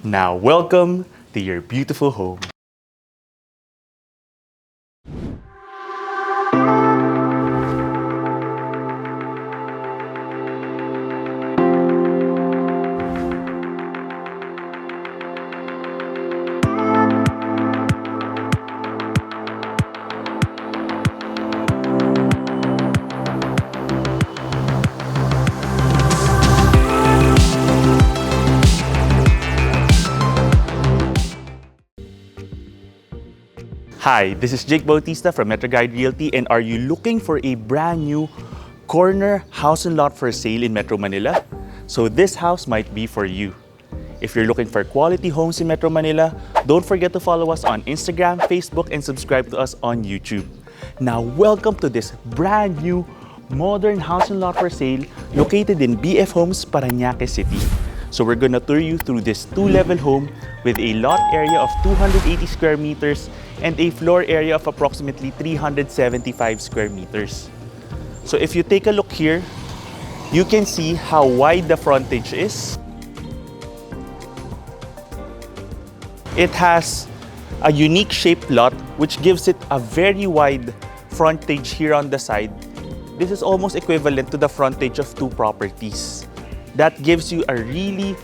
Now, welcome to your beautiful home. Hi, this is Jake Bautista from MetroGuide Realty, and are you looking for a brand new corner house and lot for sale in Metro Manila? So this house might be for you. If you're looking for quality homes in Metro Manila, don't forget to follow us on Instagram, Facebook, and subscribe to us on YouTube. Now, welcome to this brand new modern house and lot for sale located in BF Homes, Paranaque City. So we're gonna tour you through this two-level home with a lot area of 280 square meters and a floor area of approximately 375 square meters. So if you take a look here, you can see how wide the frontage is. It has a unique shaped lot which gives it a very wide frontage here on the side. This is almost equivalent to the frontage of two properties. That gives you a really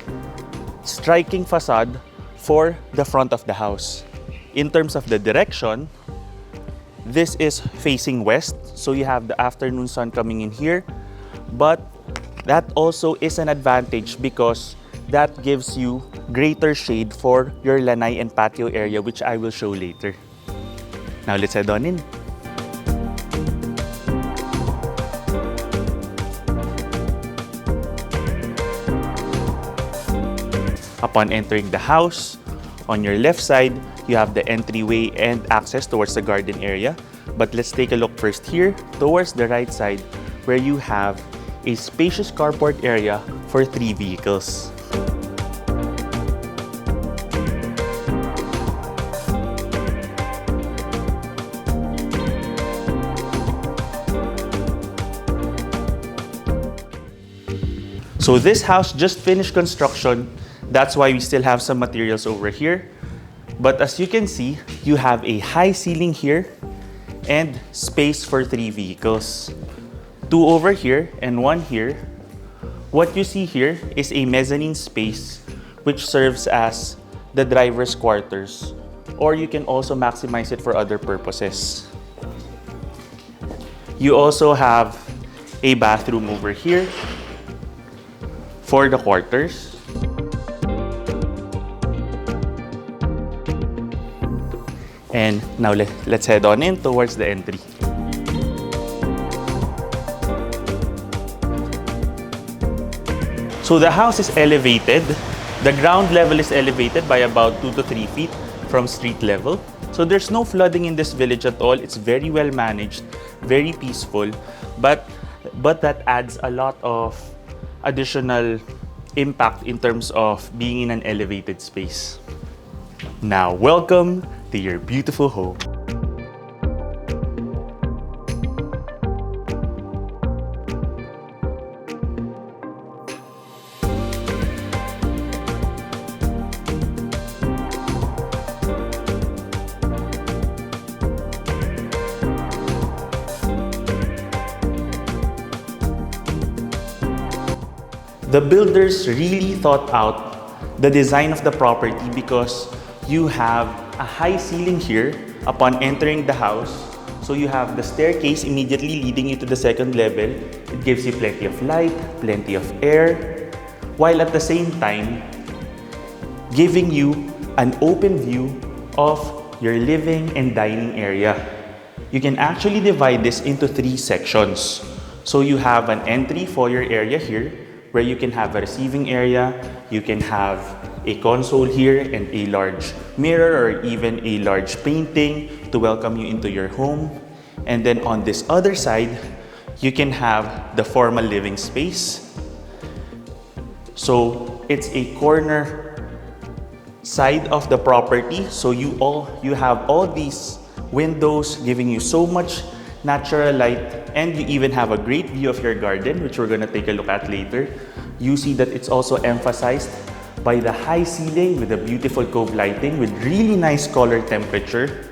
striking facade for the front of the house. In terms of the direction, this is facing west, so you have the afternoon sun coming in here, but that also is an advantage because that gives you greater shade for your lanai and patio area, which I will show later. Now let's head on in. Upon entering the house, on your left side, you have the entryway and access towards the garden area. But let's take a look first here towards the right side where you have a spacious carport area for 3 vehicles. So this house just finished construction. That's why we still have some materials over here. But as you can see, you have a high ceiling here and space for 3 vehicles. 2 over here and 1 here. What you see here is a mezzanine space which serves as the driver's quarters, or you can also maximize it for other purposes. You also have a bathroom over here for the quarters. And now let's head on in towards the entry. So the house is elevated. The ground level is elevated by about 2 to 3 feet from street level. So there's no flooding in this village at all. It's very well managed, very peaceful, but that adds a lot of additional impact in terms of being in an elevated space. Now, welcome to your beautiful home. The builders really thought out the design of the property because you have a high ceiling here upon entering the house. So you have the staircase immediately leading you to the second level. It gives you plenty of light, plenty of air, while at the same time giving you an open view of your living and dining area. You can actually divide this into 3 sections. So you have an entry foyer area here where you can have a receiving area, you can have a console here and a large mirror or even a large painting to welcome you into your home. And then on this other side, you can have the formal living space. So it's a corner side of the property. So you have all these windows giving you so much natural light, and you even have a great view of your garden, which we're gonna take a look at later. You see that it's also emphasized by the high ceiling with the beautiful cove lighting with really nice color temperature.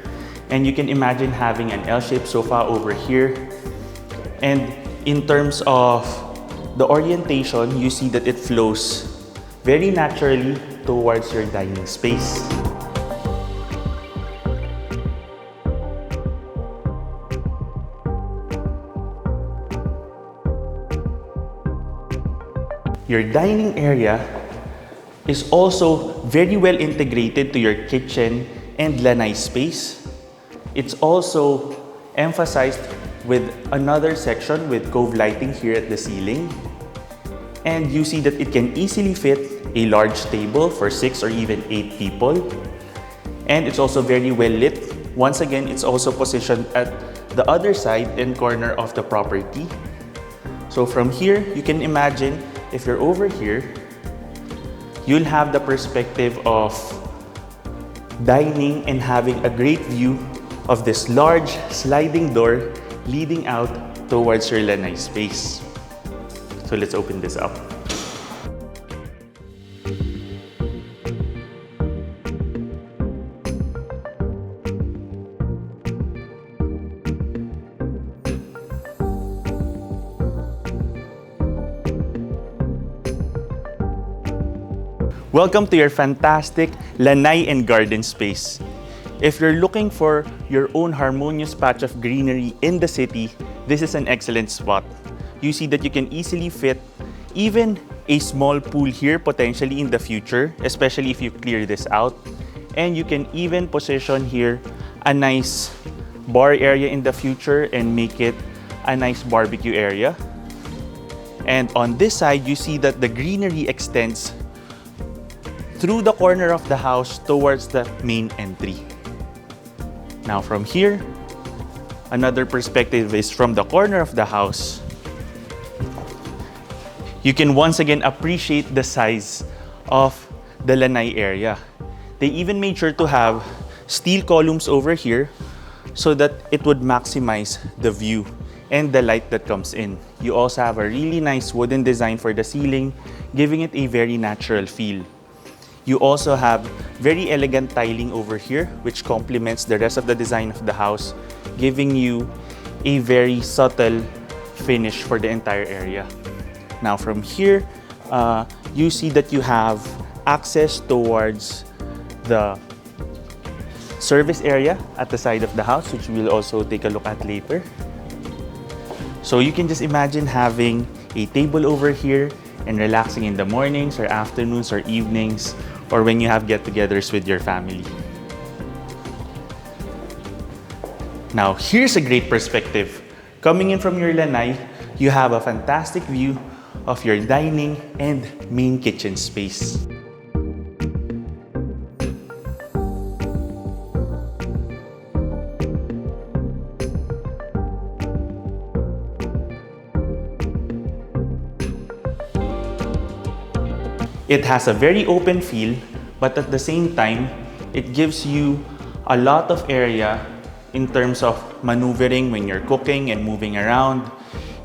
And you can imagine having an L-shaped sofa over here. And in terms of the orientation, you see that it flows very naturally towards your dining space. Your dining area is also very well integrated to your kitchen and lanai space. It's also emphasized with another section with cove lighting here at the ceiling. And you see that it can easily fit a large table for 6 or even 8 people. And it's also very well lit. Once again, it's also positioned at the other side and corner of the property. So from here, you can imagine if you're over here, you'll have the perspective of dining and having a great view of this large sliding door leading out towards your lanai space. So let's open this up. Welcome to your fantastic lanai and garden space. If you're looking for your own harmonious patch of greenery in the city, this is an excellent spot. You see that you can easily fit even a small pool here potentially in the future, especially if you clear this out. And you can even position here a nice bar area in the future and make it a nice barbecue area. And on this side, you see that the greenery extends through the corner of the house towards the main entry. Now from here, another perspective is from the corner of the house. You can once again appreciate the size of the lanai area. They even made sure to have steel columns over here so that it would maximize the view and the light that comes in. You also have a really nice wooden design for the ceiling, giving it a very natural feel. You also have very elegant tiling over here, which complements the rest of the design of the house, giving you a very subtle finish for the entire area. Now from here, you see that you have access towards the service area at the side of the house, which we'll also take a look at later. So you can just imagine having a table over here and relaxing in the mornings or afternoons or evenings, or when you have get-togethers with your family. Now, here's a great perspective. Coming in from your lanai, you have a fantastic view of your dining and main kitchen space. It has a very open feel, but at the same time, it gives you a lot of area in terms of maneuvering when you're cooking and moving around.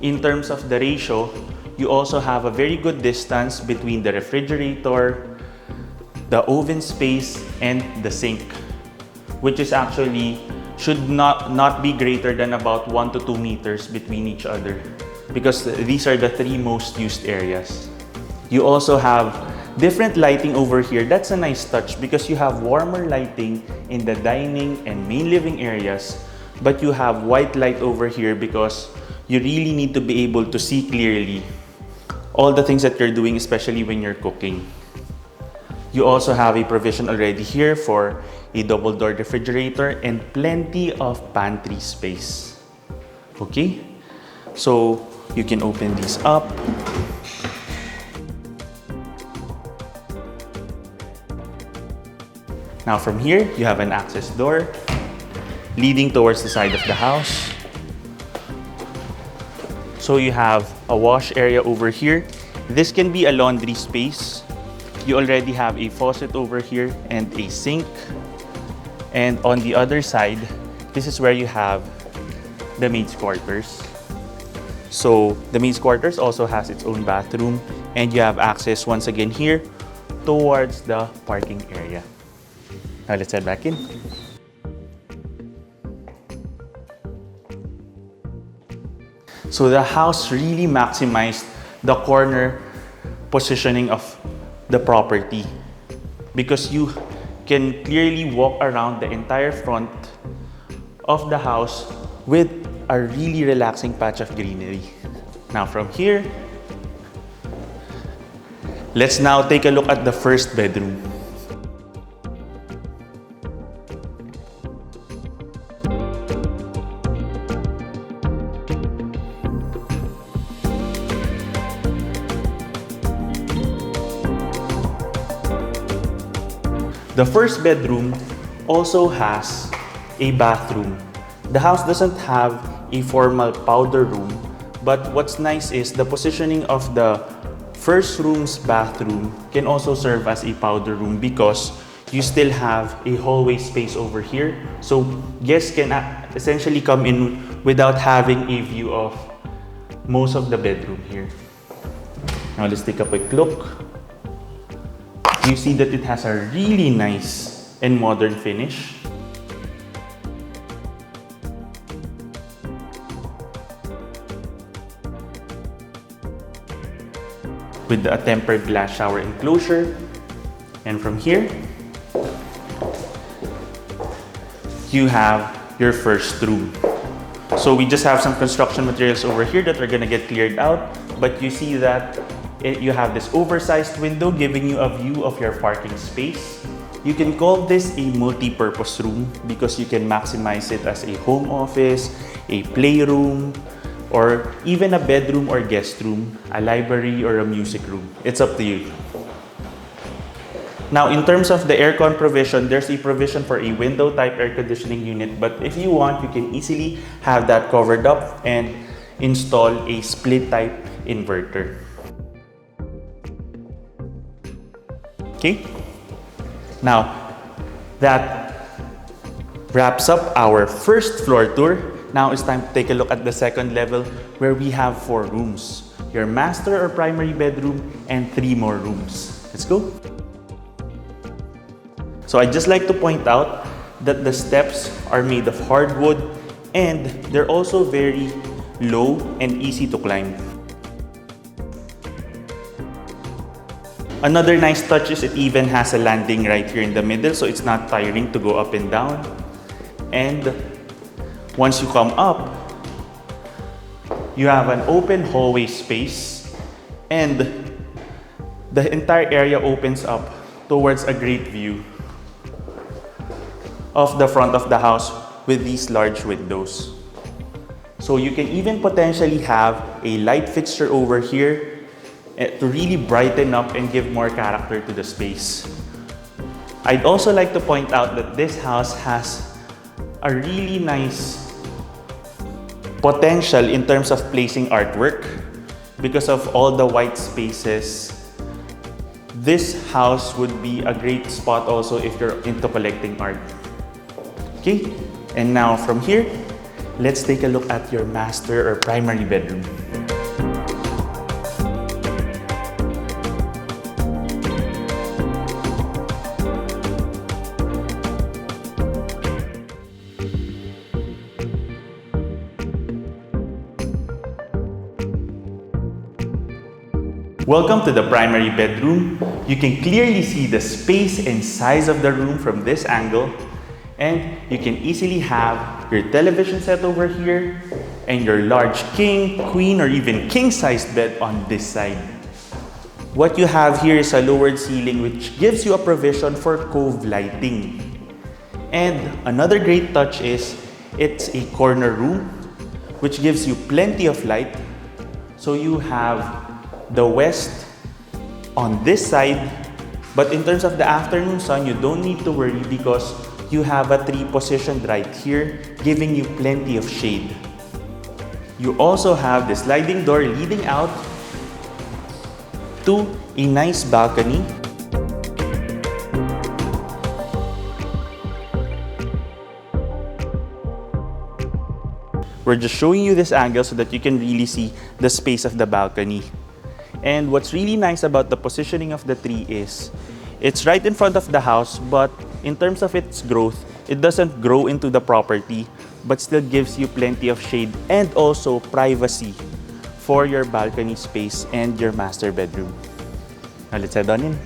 In terms of the ratio, you also have a very good distance between the refrigerator, the oven space, and the sink, which is actually should not be greater than about 1 to 2 meters between each other, because these are the 3 most used areas. You also have different lighting over here. That's a nice touch because you have warmer lighting in the dining and main living areas, but you have white light over here because you really need to be able to see clearly all the things that you're doing, especially when you're cooking. You also have a provision already here for a double-door refrigerator and plenty of pantry space. Okay, so you can open these up. Now from here, you have an access door leading towards the side of the house. So you have a wash area over here. This can be a laundry space. You already have a faucet over here and a sink. And on the other side, this is where you have the maid's quarters. So the maid's quarters also has its own bathroom, and you have access once again here towards the parking area. Now let's head back in. So the house really maximized the corner positioning of the property because you can clearly walk around the entire front of the house with a really relaxing patch of greenery. Now from here, let's now take a look at the first bedroom. The first bedroom also has a bathroom. The house doesn't have a formal powder room, but what's nice is the positioning of the first room's bathroom can also serve as a powder room because you still have a hallway space over here. So guests can essentially come in without having a view of most of the bedroom here. Now let's take a quick look. You see that it has a really nice and modern finish. With a tempered glass shower enclosure. And from here, you have your first room. So we just have some construction materials over here that are gonna get cleared out, but you see that you have this oversized window giving you a view of your parking space. You can call this a multi-purpose room because you can maximize it as a home office, a playroom, or even a bedroom or guest room, a library or a music room. It's up to you. Now, in terms of the aircon provision, there's a provision for a window type air conditioning unit, but if you want, you can easily have that covered up and install a split type inverter. Okay? Now, that wraps up our first floor tour. Now it's time to take a look at the second level where we have 4 rooms. Your master or primary bedroom and 3 more rooms. Let's go. So I'd just like to point out that the steps are made of hardwood and they're also very low and easy to climb. Another nice touch is it even has a landing right here in the middle, so it's not tiring to go up and down. And once you come up, you have an open hallway space and the entire area opens up towards a great view of the front of the house with these large windows. So you can even potentially have a light fixture over here to really brighten up and give more character to the space. I'd also like to point out that this house has a really nice potential in terms of placing artwork because of all the white spaces. This house would be a great spot also if you're into collecting art. Okay, and now from here, let's take a look at your master or primary bedroom. Welcome to the primary bedroom. You can clearly see the space and size of the room from this angle, and you can easily have your television set over here and your large king, queen, or even king-sized bed on this side. What you have here is a lowered ceiling which gives you a provision for cove lighting. And another great touch is it's a corner room which gives you plenty of light. So you have the west on this side, but in terms of the afternoon sun, you don't need to worry because you have a tree positioned right here, giving you plenty of shade. You also have the sliding door leading out to a nice balcony. We're just showing you this angle so that you can really see the space of the balcony. And what's really nice about the positioning of the tree is It's right in front of the house, but in terms of its growth, it doesn't grow into the property, but still gives you plenty of shade and also privacy for your balcony space and your master bedroom. Now let's head on in.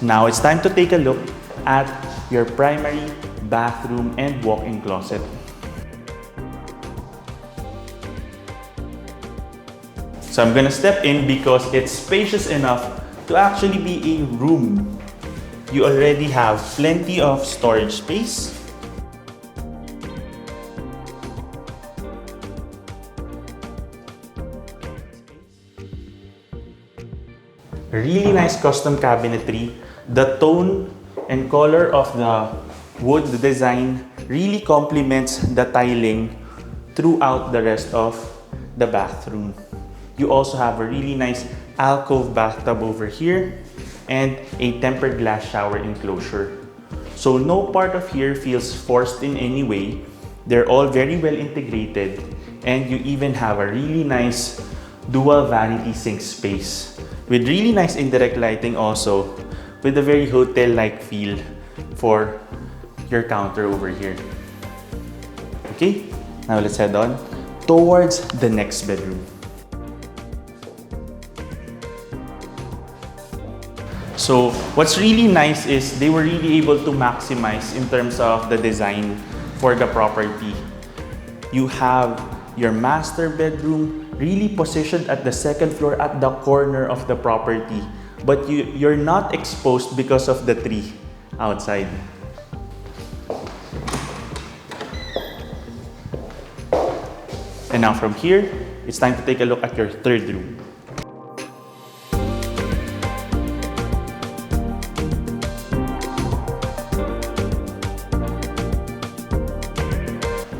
Now it's time to take a look at your primary bathroom and walk-in closet. So I'm gonna step in because it's spacious enough to actually be a room. You already have plenty of storage space. Really nice custom cabinetry. The tone and color of the wood design really complements the tiling throughout the rest of the bathroom. You also have a really nice alcove bathtub over here and a tempered glass shower enclosure. So no part of here feels forced in any way. They're all very well integrated, and you even have a really nice dual vanity sink space with really nice indirect lighting, also with a very hotel-like feel for your counter over here. Okay, now let's head on towards the next bedroom. So what's really nice is they were really able to maximize in terms of the design for the property. You have your master bedroom really positioned at the second floor at the corner of the property, but you're not exposed because of the tree outside. And now from here, it's time to take a look at your third room.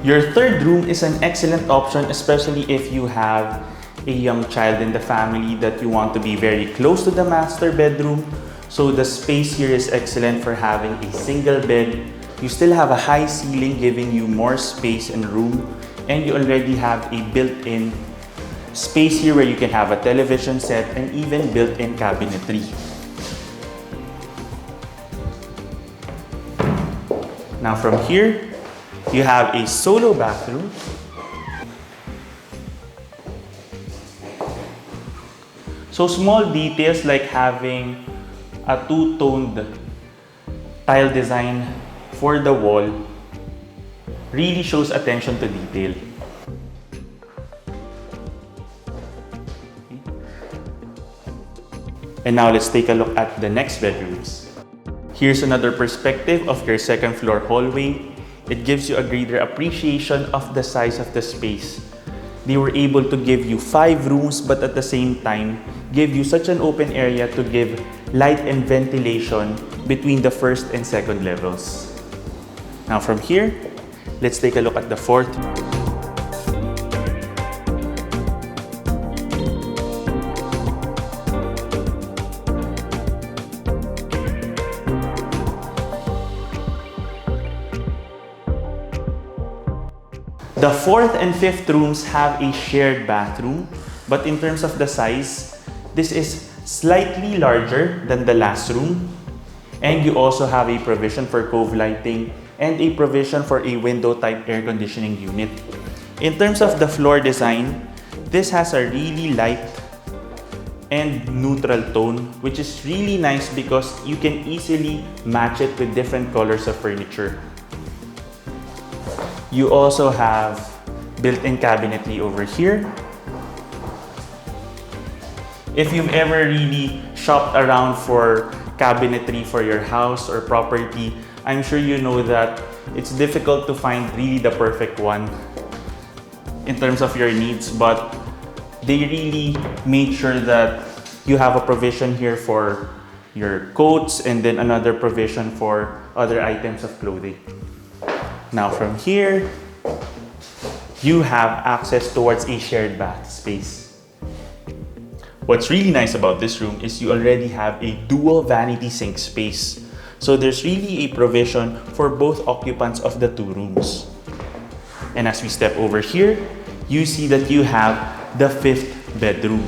Your third room is an excellent option, especially if you have a young child in the family that you want to be very close to the master bedroom. So the space here is excellent for having a single bed. You still have a high ceiling giving you more space and room, and you already have a built-in space here where you can have a television set and even built-in cabinetry. Now from here, you have a solo bathroom. So small details like having a two-toned tile design for the wall really shows attention to detail. And now let's take a look at the next bedrooms. Here's another perspective of your second floor hallway. It gives you a greater appreciation of the size of the space. They were able to give you 5 rooms, but at the same time, give you such an open area to give light and ventilation between the first and second levels. Now from here, let's take a look at the fourth. The fourth and fifth rooms have a shared bathroom, but in terms of the size, this is slightly larger than the last room. And you also have a provision for cove lighting and a provision for a window-type air conditioning unit. In terms of the floor design, this has a really light and neutral tone, which is really nice because you can easily match it with different colors of furniture. You also have built-in cabinetry over here. If you've ever really shopped around for cabinetry for your house or property, I'm sure you know that it's difficult to find really the perfect one in terms of your needs, but they really made sure that you have a provision here for your coats and then another provision for other items of clothing. Now from here, you have access towards a shared bath space. What's really nice about this room is you already have a dual vanity sink space. So there's really a provision for both occupants of the 2 rooms. And as we step over here, you see that you have the 5th bedroom.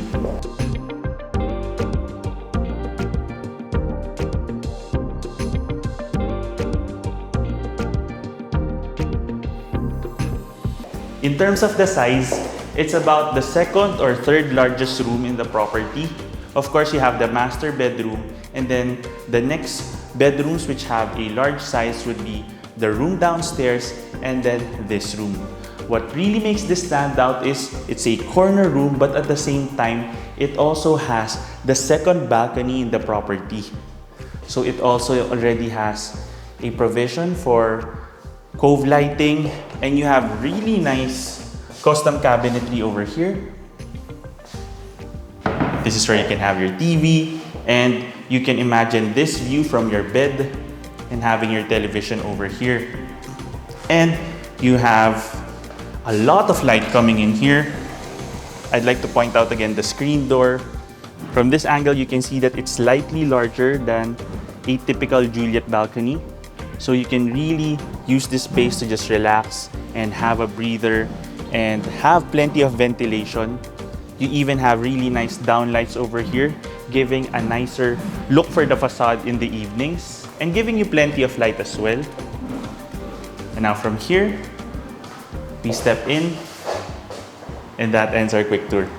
In terms of the size, it's about the second or third largest room in the property. Of course, you have the master bedroom, and then the next bedrooms which have a large size would be the room downstairs and then this room. What really makes this stand out is it's a corner room, but at the same time, it also has the second balcony in the property. So it also already has a provision for cove lighting, and you have really nice custom cabinetry over here. This is where you can have your TV, and you can imagine this view from your bed and having your television over here. And you have a lot of light coming in here. I'd like to point out again the screen door. From this angle, you can see that it's slightly larger than a typical Juliet balcony. So you can really use this space to just relax and have a breather and have plenty of ventilation. You even have really nice downlights over here, giving a nicer look for the facade in the evenings and giving you plenty of light as well. And now from here, we step in, and that ends our quick tour.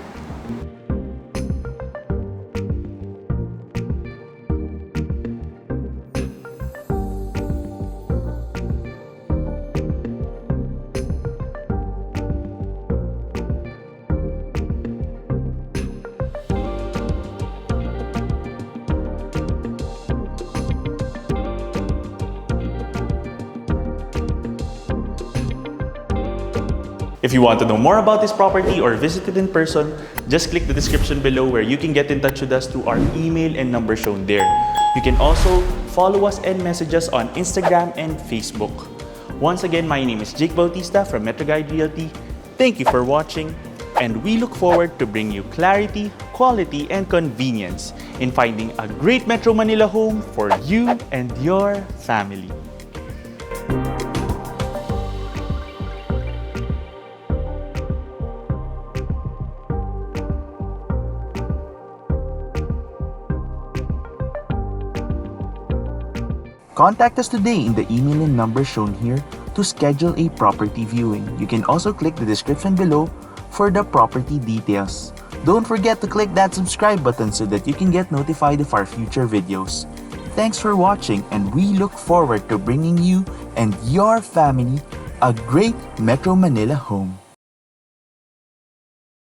If you want to know more about this property or visit it in person, just click the description below where you can get in touch with us through our email and number shown there. You can also follow us and message us on Instagram and Facebook. Once again, my name is Jake Bautista from MetroGuide Realty. Thank you for watching, and we look forward to bring you clarity, quality, and convenience in finding a great Metro Manila home for you and your family. Contact us today in the email and number shown here to schedule a property viewing. You can also click the description below for the property details. Don't forget to click that subscribe button so that you can get notified of our future videos. Thanks for watching, and we look forward to bringing you and your family a great Metro Manila home.